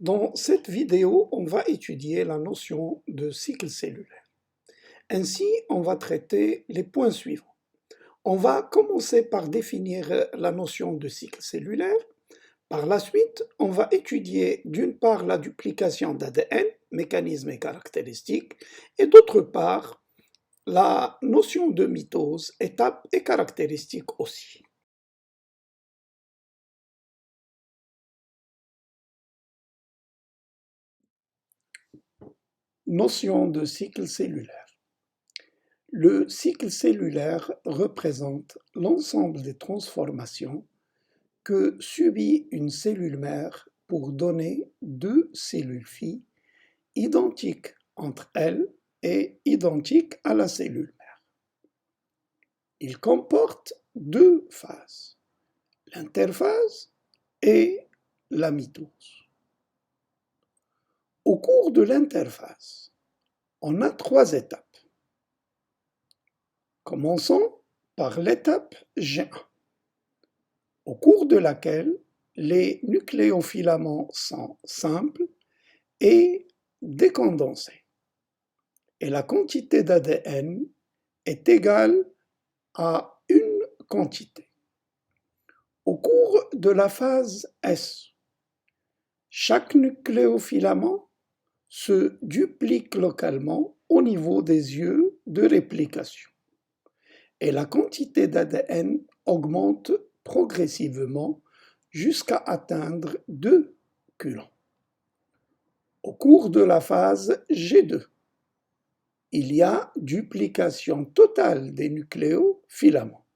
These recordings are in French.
Dans cette vidéo, on va étudier la notion de cycle cellulaire. Ainsi, on va traiter les points suivants. On va commencer par définir la notion de cycle cellulaire. Par la suite, on va étudier d'une part la duplication d'ADN, mécanisme et caractéristiques, et d'autre part la notion de mitose, étape et caractéristiques aussi. Notion de cycle cellulaire. Le cycle cellulaire représente l'ensemble des transformations que subit une cellule mère pour donner deux cellules filles identiques entre elles et identiques à la cellule mère. Il comporte deux phases, l'interphase et la mitose. Au cours de l'interphase, on a trois étapes. Commençons par l'étape G1, au cours de laquelle les nucléofilaments sont simples et décondensés, et la quantité d'ADN est égale à une quantité. Au cours de la phase S, chaque nucléofilament se duplique localement au niveau des yeux de réplication et la quantité d'ADN augmente progressivement jusqu'à atteindre 2 coulomb. Au cours de la phase G2, il y a duplication totale des nucléofilaments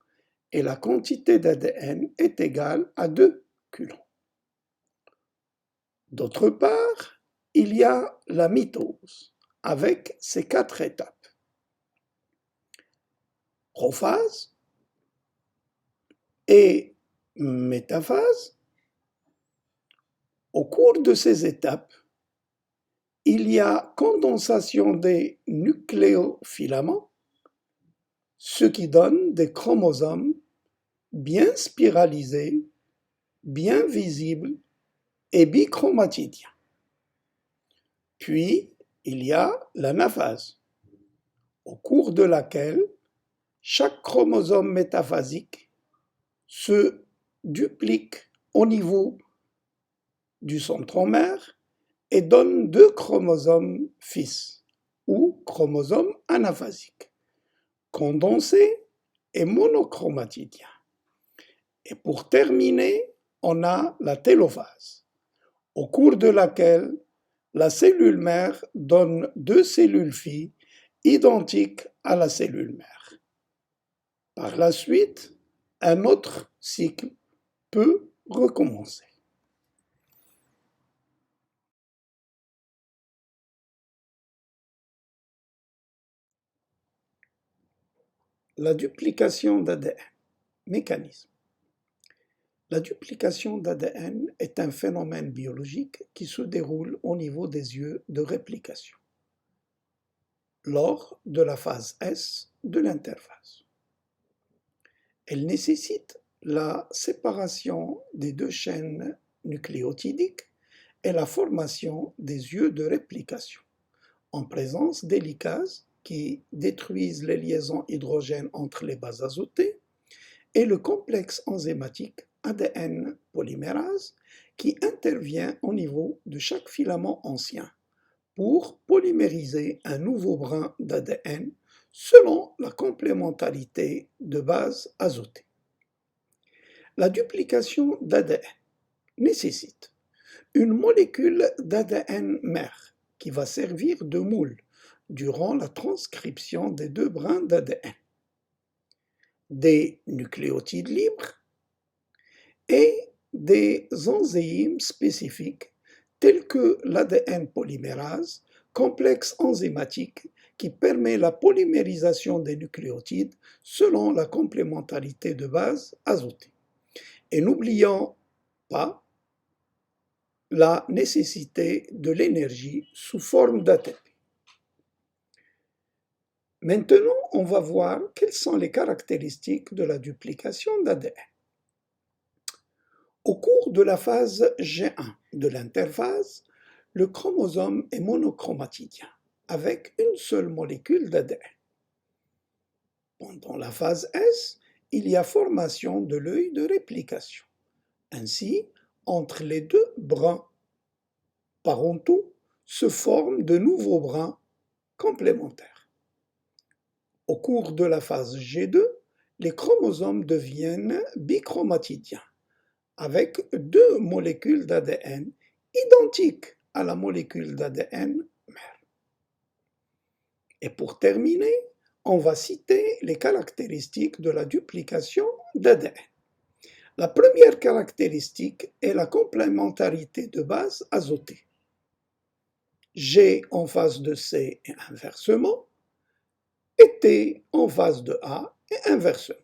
et la quantité d'ADN est égale à 2 coulomb. D'autre part, il y a la mitose avec ses 4 étapes. Prophase et métaphase. Au cours de ces étapes, il y a condensation des nucléofilaments, ce qui donne des chromosomes bien spiralisés, bien visibles et bichromatidiens. Puis, il y a l'anaphase, au cours de laquelle chaque chromosome métaphasique se duplique au niveau du centromère et donne deux chromosomes fils ou chromosomes anaphasiques, condensés et monochromatidiens. Et pour terminer, on a la télophase, au cours de laquelle la cellule mère donne deux cellules filles identiques à la cellule mère. Par la suite, un autre cycle peut recommencer. La duplication d'ADN. Mécanisme. La duplication d'ADN est un phénomène biologique qui se déroule au niveau des yeux de réplication, lors de la phase S de l'interphase. Elle nécessite la séparation des deux chaînes nucléotidiques et la formation des yeux de réplication, en présence d'hélicases qui détruisent les liaisons hydrogènes entre les bases azotées et le complexe enzymatique ADN polymérase qui intervient au niveau de chaque filament ancien pour polymériser un nouveau brin d'ADN selon la complémentarité de bases azotées. La duplication d'ADN nécessite une molécule d'ADN mère qui va servir de moule durant la transcription des deux brins d'ADN, des nucléotides libres et des enzymes spécifiques tels que l'ADN polymérase, complexe enzymatique qui permet la polymérisation des nucléotides selon la complémentarité de bases azotées. Et n'oublions pas la nécessité de l'énergie sous forme d'ATP. Maintenant, on va voir quelles sont les caractéristiques de la duplication d'ADN. Au cours de la phase G1 de l'interphase, le chromosome est monochromatidien, avec une seule molécule d'ADN. Pendant la phase S, il y a formation de l'œil de réplication. Ainsi, entre les deux brins parentaux se forment de nouveaux brins complémentaires. Au cours de la phase G2, les chromosomes deviennent bichromatidiens, avec deux molécules d'ADN identiques à la molécule d'ADN mère. Et pour terminer, on va citer les caractéristiques de la duplication d'ADN. La première caractéristique est la complémentarité de base azotée. G en face de C et inversement, et T en face de A et inversement.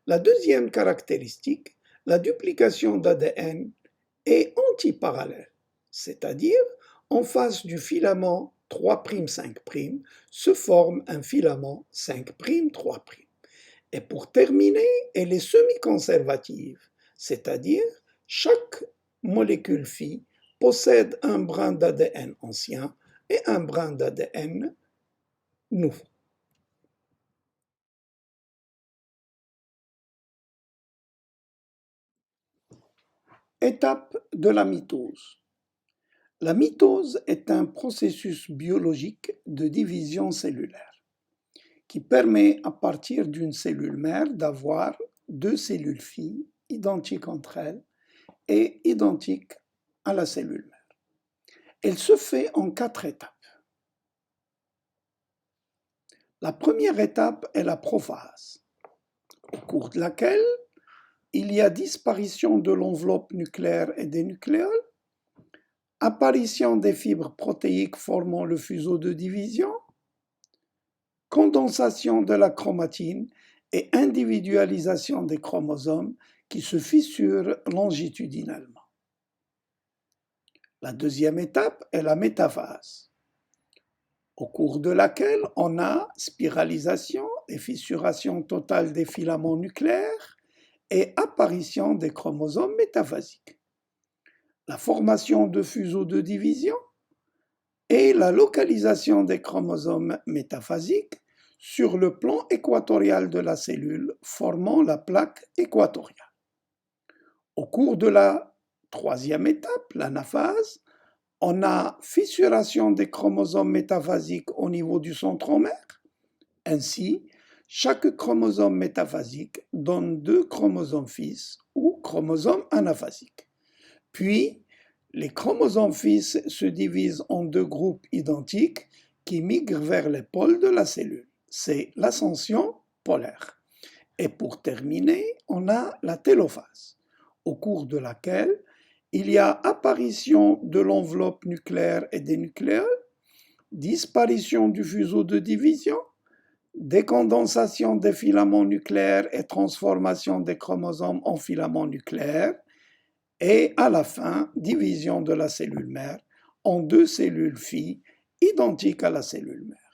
La deuxième caractéristique, la duplication d'ADN est antiparallèle, c'est-à-dire en face du filament 3'5' se forme un filament 5'3'. Et pour terminer, elle est semi-conservative, c'est-à-dire chaque molécule phi possède un brin d'ADN ancien et un brin d'ADN nouveau. Étape de la mitose. La mitose est un processus biologique de division cellulaire qui permet à partir d'une cellule mère d'avoir deux cellules filles identiques entre elles et identiques à la cellule mère. Elle se fait en 4 étapes. La première étape est la prophase, au cours de laquelle il y a disparition de l'enveloppe nucléaire et des nucléoles, apparition des fibres protéiques formant le fuseau de division, condensation de la chromatine et individualisation des chromosomes qui se fissurent longitudinalement. La deuxième étape est la métaphase, au cours de laquelle on a spiralisation et fissuration totale des filaments nucléaires et apparition des chromosomes métaphasiques, la formation de fuseaux de division et la localisation des chromosomes métaphasiques sur le plan équatorial de la cellule formant la plaque équatoriale. Au cours de la troisième étape, l'anaphase, on a fissuration des chromosomes métaphasiques au niveau du centromère. Ainsi, chaque chromosome métaphasique donne deux chromosomes fils ou chromosomes anaphasiques. Puis, les chromosomes fils se divisent en deux groupes identiques qui migrent vers les pôles de la cellule. C'est l'ascension polaire. Et pour terminer, on a la télophase, au cours de laquelle il y a apparition de l'enveloppe nucléaire et des nucléoles, disparition du fuseau de division, décondensation des filaments nucléaires et transformation des chromosomes en filaments nucléaires, et à la fin, division de la cellule mère en deux cellules filles identiques à la cellule mère.